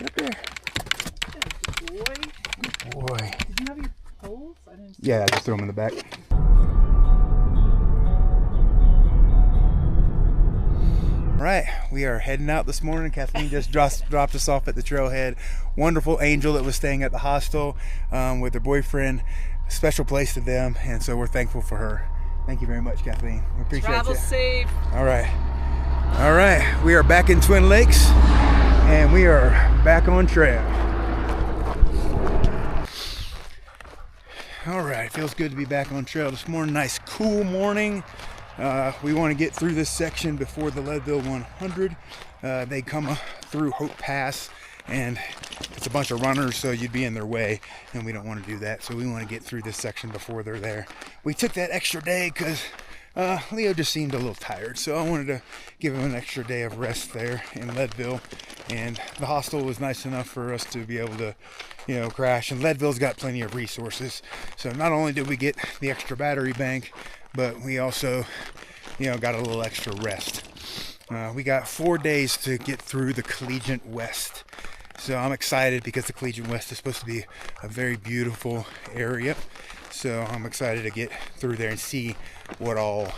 up there. Good boy. Good boy. Did you have your poles? I didn't see. Yeah, I just throw them in the back. All right, we are heading out this morning. Kathleen just dropped us off at the trailhead. Wonderful Angel that was staying at the hostel with her boyfriend. Special place to them, and so we're thankful for her. Thank you very much, Kathleen. We appreciate it. Travel safe. All right. All right, we are back in Twin Lakes, and we are back on trail. All right, feels good to be back on trail this morning. Nice, cool morning. We want to get through this section before the Leadville 100. They come through Hope Pass, and it's a bunch of runners, so you'd be in their way, and we don't want to do that. So we want to get through this section before they're there. We took that extra day because Leo just seemed a little tired, so I wanted to give him an extra day of rest there in Leadville. And the hostel was nice enough for us to be able to, you know, crash. And Leadville's got plenty of resources. So not only did we get the extra battery bank, but we also, you know, got a little extra rest. We got 4 days to get through the Collegiate West. So I'm excited because the Collegiate West is supposed to be a very beautiful area. So I'm excited to get through there and see what all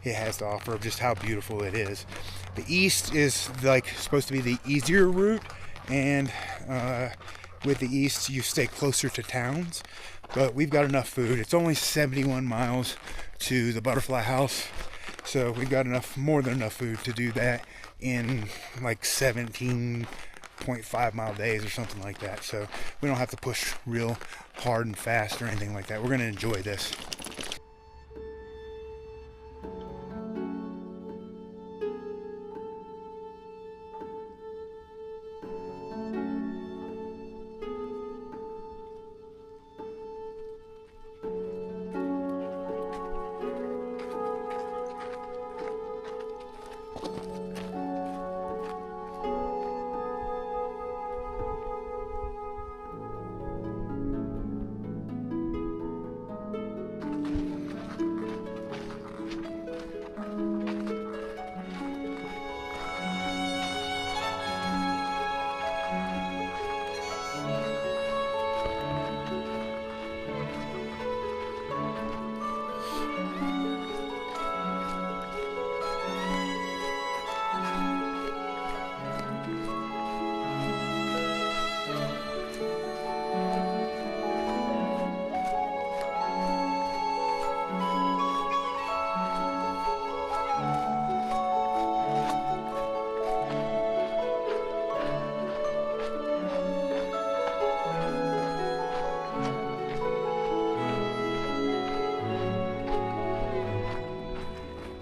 it has to offer, just how beautiful it is. The east is like supposed to be the easier route, and with the east you stay closer to towns, but we've got enough food. It's only 71 miles to the Butterfly House, so we've got enough, more than enough food to do that in like 17.5 mile days or something like that. So we don't have to push real hard and fast or anything like that. We're going to enjoy this.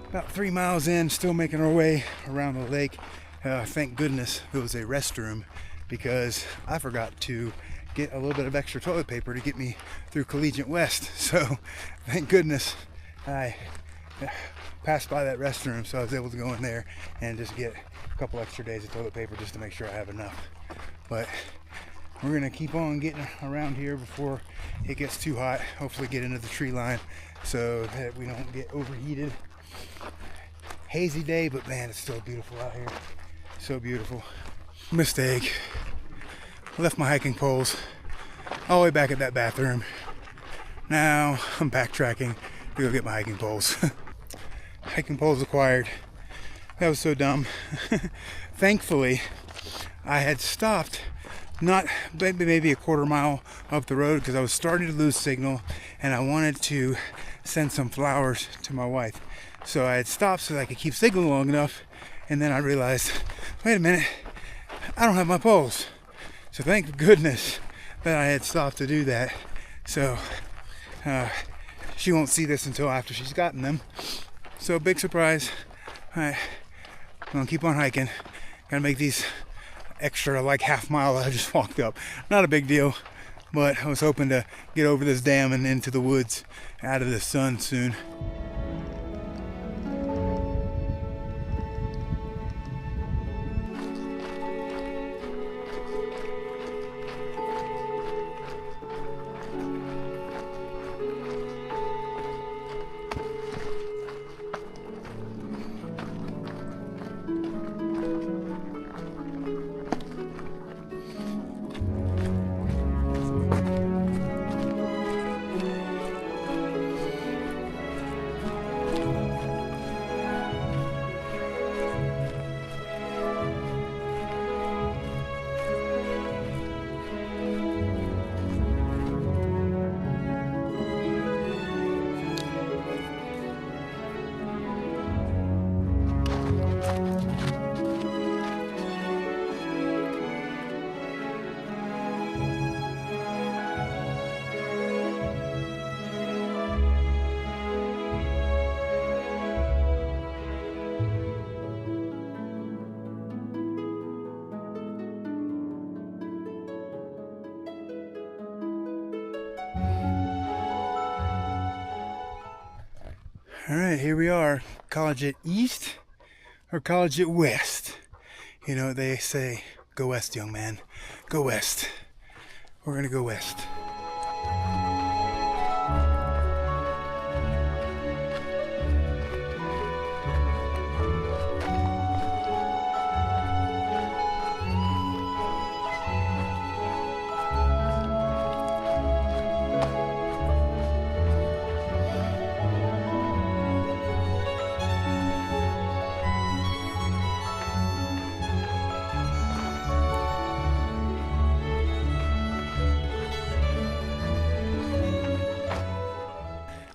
About 3 miles in, still making our way around the lake. Thank goodness there was a restroom, because I forgot to get a little bit of extra toilet paper to get me through Collegiate West. So thank goodness I passed by that restroom, so I was able to go in there and just get a couple extra days of toilet paper just to make sure I have enough. But we're gonna keep on getting around here before it gets too hot. Hopefully get into the tree line so that we don't get overheated. Hazy day, but man, it's still beautiful out here. So beautiful. Mistake. I left my hiking poles all the way back at that bathroom. Now I'm backtracking to go get my hiking poles. Hiking poles acquired. That was so dumb. Thankfully, I had stopped not maybe a quarter mile up the road because I was starting to lose signal and I wanted to send some flowers to my wife. So I had stopped so that I could keep signaling long enough, and then I realized, wait a minute, I don't have my poles. So thank goodness that I had stopped to do that. So she won't see this until after she's gotten them. So big surprise. All right, I'm gonna keep on hiking. Gotta make these extra like half mile that I just walked up. Not a big deal, but I was hoping to get over this dam and into the woods out of the sun soon. All right, here we are. Collegiate East or Collegiate West? You know what they say, go west, young man. Go west. We're gonna go west.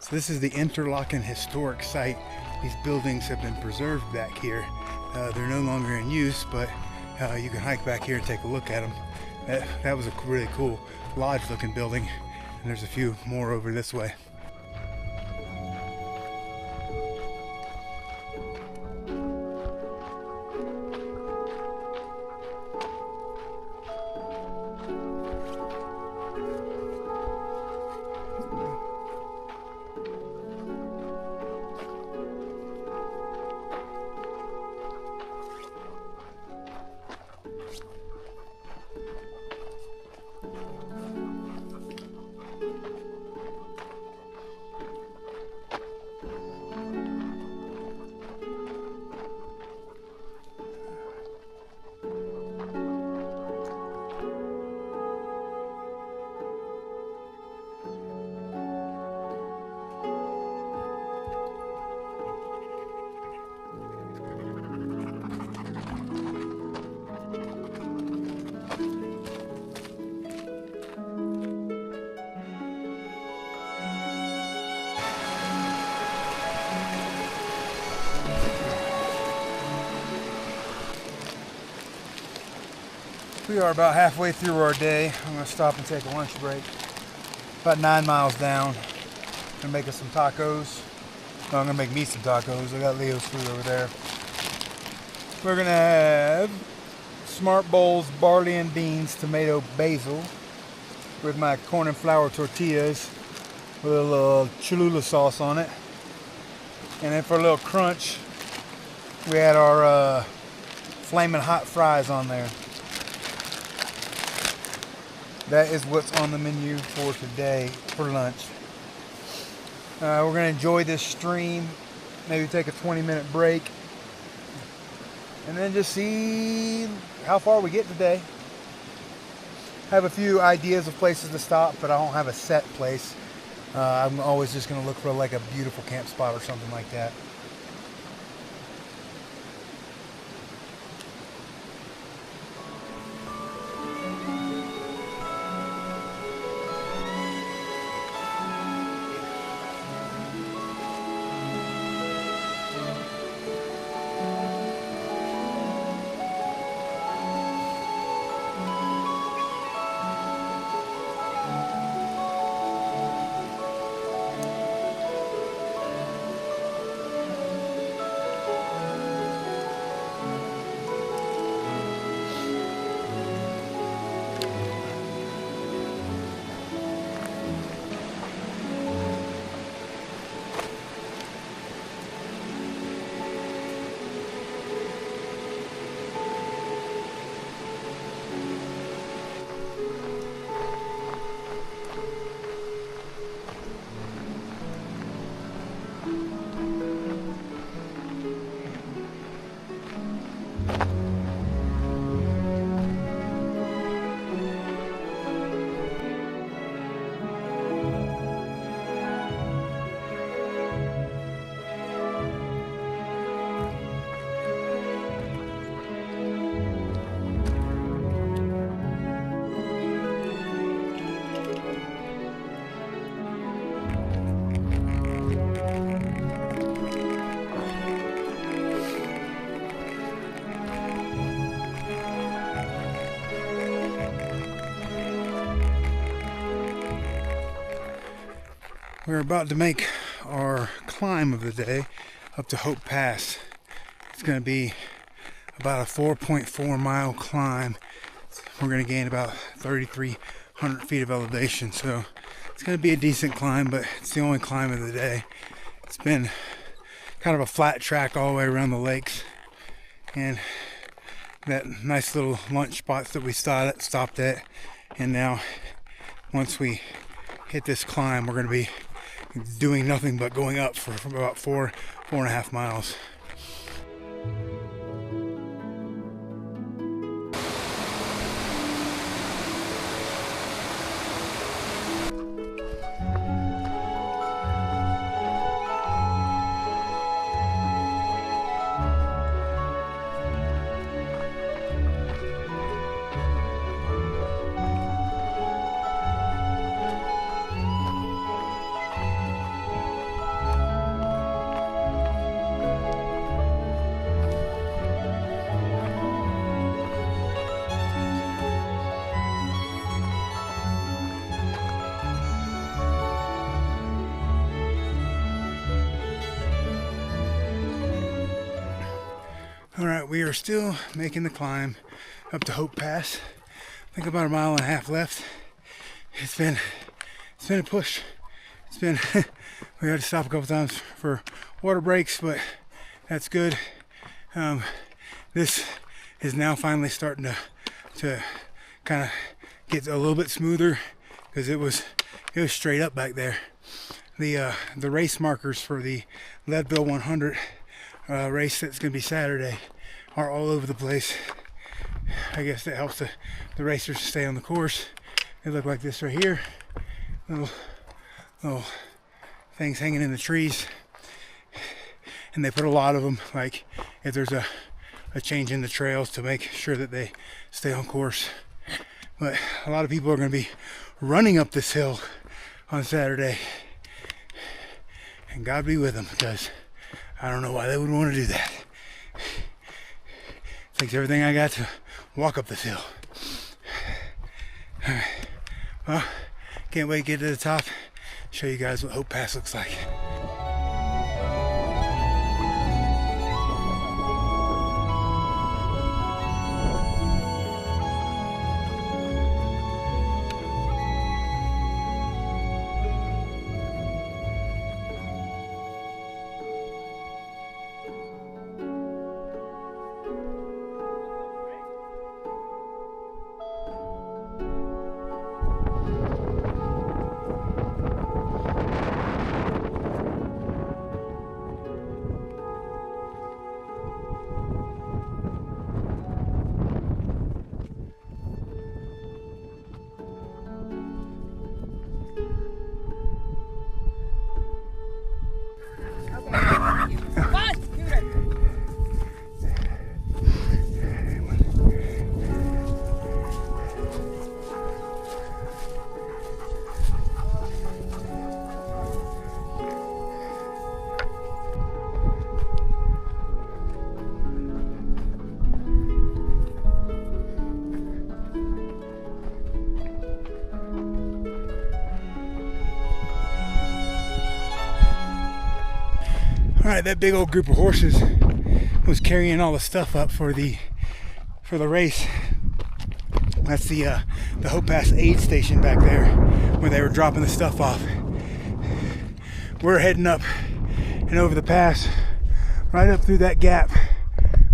So this is the Interlochen Historic Site. These buildings have been preserved back here. They're no longer in use, but you can hike back here and take a look at them. That was a really cool lodge looking building, and there's a few more over this way. We are about halfway through our day. I'm gonna stop and take a lunch break. About 9 miles down. Gonna make us some tacos. No, I'm gonna make me some tacos. I got Leo's food over there. We're gonna have Smart Bowls, barley and beans, tomato, basil, with my corn and flour tortillas with a little Cholula sauce on it. And then for a little crunch, we had our flaming hot fries on there. That is what's on the menu for today for lunch. We're gonna enjoy this stream, maybe take a 20-minute break, and then just see how far we get today. Have a few ideas of places to stop, but I don't have a set place. I'm always just gonna look for like a beautiful camp spot or something like that. We're about to make our climb of the day up to Hope Pass. It's going to be about a 4.4 mile climb. We're going to gain about 3,300 feet of elevation, so it's going to be a decent climb, but it's the only climb of the day. It's been kind of a flat track all the way around the lakes, and that nice little lunch spots that we stopped at. And now once we hit this climb, we're going to be doing nothing but going up for about 4.5 miles. All right, we are still making the climb up to Hope Pass. I think about 1.5 miles left. It's been a push. We had to stop a couple times for water breaks, but that's good. This is now finally starting to kind of get a little bit smoother, because it was straight up back there. The race markers for the Leadville 100 race that's going to be Saturday are all over the place. I guess that helps the racers stay on the course. They look like this right here. Little things hanging in the trees. And they put a lot of them, like if there's a change in the trails, to make sure that they stay on course. But a lot of people are going to be running up this hill on Saturday. And God be with them, because I don't know why they would want to do that. It takes everything I got to walk up this hill. Alright. Well, can't wait to get to the top, show you guys what Hope Pass looks like. Alright, that big old group of horses was carrying all the stuff up for the race. That's the Hope Pass aid station back there, where they were dropping the stuff off. We're heading up and over the pass, right up through that gap,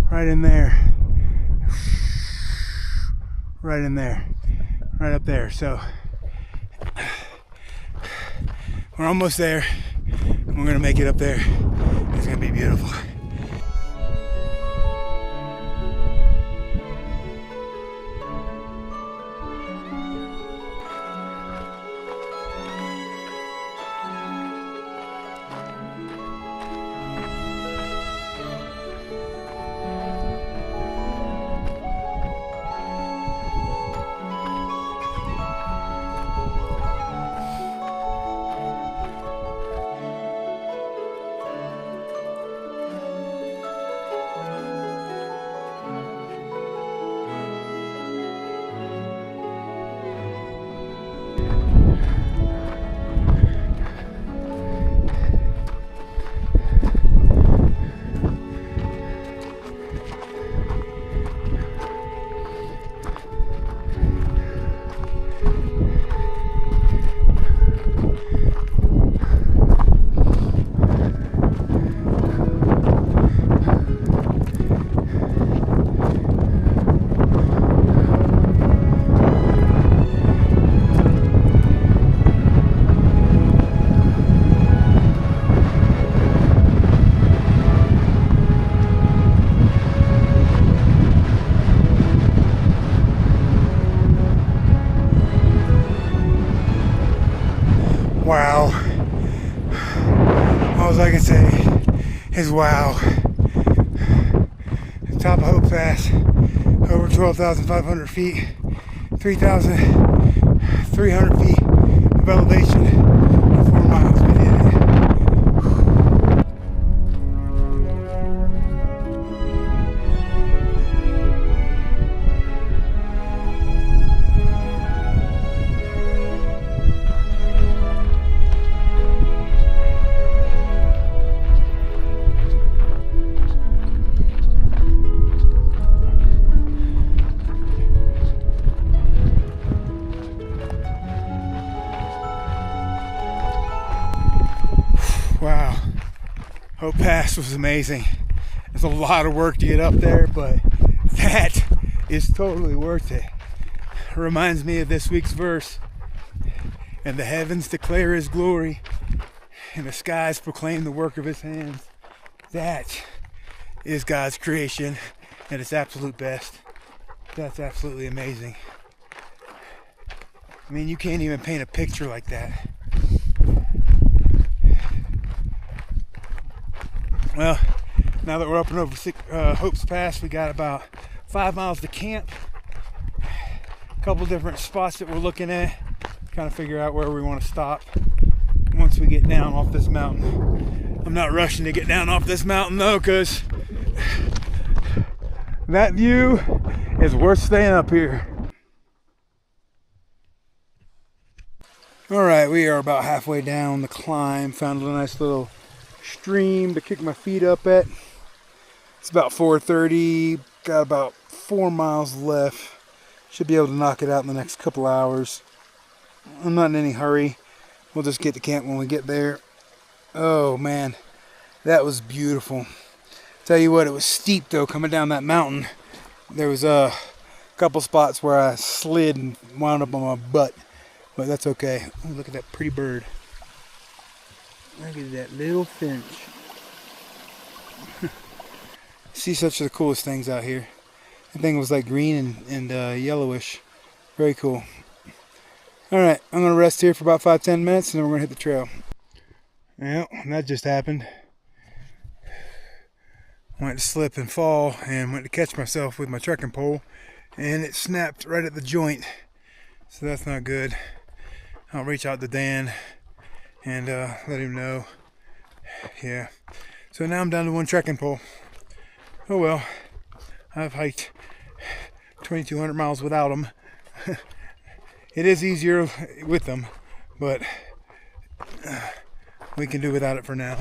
right in there. Right in there. Right up there. So we're almost there. We're gonna make it up there. It's gonna be beautiful. is wow. Top of Hope Pass, over 12,500 feet, 3,300 feet of elevation, 4 miles. We did it. Wow, Hope Pass was amazing. It's a lot of work to get up there, but that is totally worth it. It reminds me of this week's verse. And the heavens declare his glory, and the skies proclaim the work of his hands. That is God's creation at its absolute best. That's absolutely amazing. I mean, you can't even paint a picture like that. Well, now that we're up and over Hope's Pass, we got about 5 miles to camp. A couple different spots that we're looking at, kind of figure out where we want to stop once we get down off this mountain. I'm not rushing to get down off this mountain though, because that view is worth staying up here. All right, we are about halfway down the climb. Found a nice little stream to kick my feet up at. It's about 4:30, got about 4 miles left. Should be able to knock it out in the next couple hours. I'm not in any hurry. We'll just get to camp when we get there. Oh man, that was beautiful. Tell you what, it was steep though coming down that mountain. There was a couple spots where I slid and wound up on my butt, but that's okay. Oh, look at that pretty bird. Look at that little finch. See such the coolest things out here. That thing was like green and yellowish. Very cool. Alright, I'm going to rest here for about 5-10 minutes and then we're going to hit the trail. Well, that just happened. I went to slip and fall and went to catch myself with my trekking pole and it snapped right at the joint. So that's not good. I'll reach out to Dan and let him know. Yeah. So now I'm down to one trekking pole. Oh well. I've hiked 2,200 miles without them. It is easier with them, but we can do without it for now.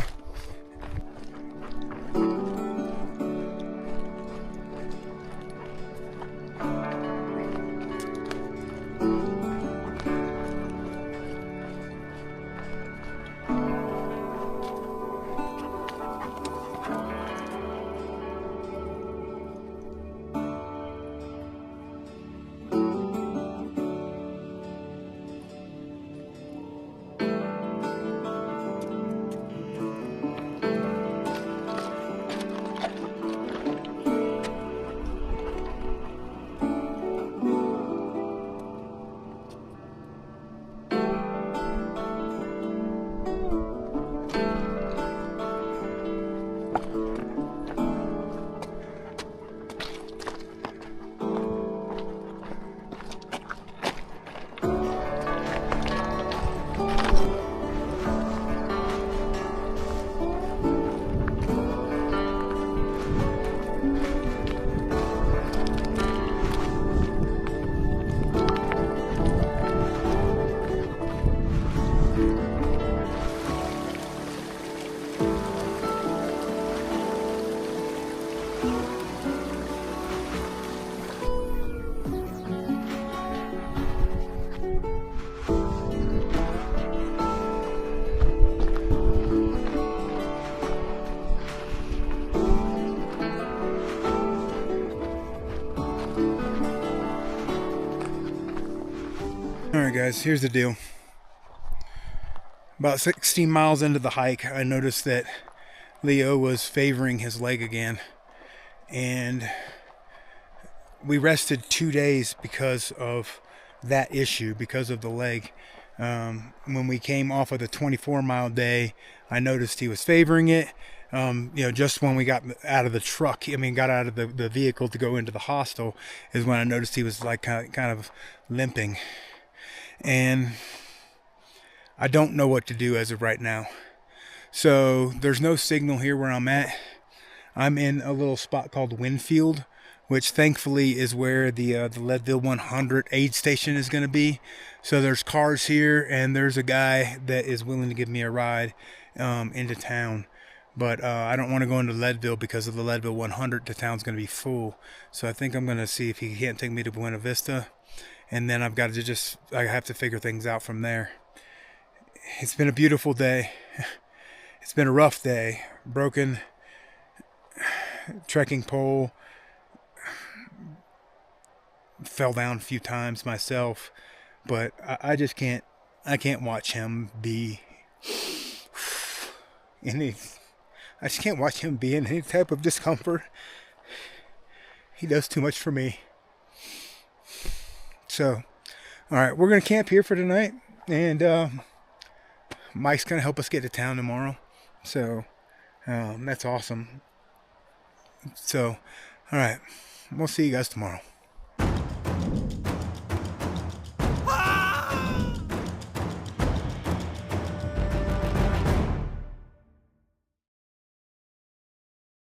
Alright guys, here's the deal. About 16 miles into the hike, I noticed that Leo was favoring his leg again. And we rested 2 days because of that issue, because of the leg. When we came off of the 24-mile day, I noticed he was favoring it. just when we got out of the truck, got out of the vehicle to go into the hostel, is when I noticed he was like kind of limping. And I don't know what to do as of right now. So there's no signal here where I'm at. I'm in a little spot called Winfield, which thankfully is where the Leadville 100 aid station is going to be. So there's cars here, and there's a guy that is willing to give me a ride into town. But I don't want to go into Leadville because of the Leadville 100. The town's going to be full. So I think I'm going to see if he can't take me to Buena Vista. And then I have to figure things out from there. It's been a beautiful day. It's been a rough day. Broken trekking pole. Fell down a few times myself. But I just can't watch him be I just can't watch him be in any type of discomfort. He does too much for me. So, all right, we're going to camp here for tonight. And Mike's going to help us get to town tomorrow. So, that's awesome. So, all right, we'll see you guys tomorrow.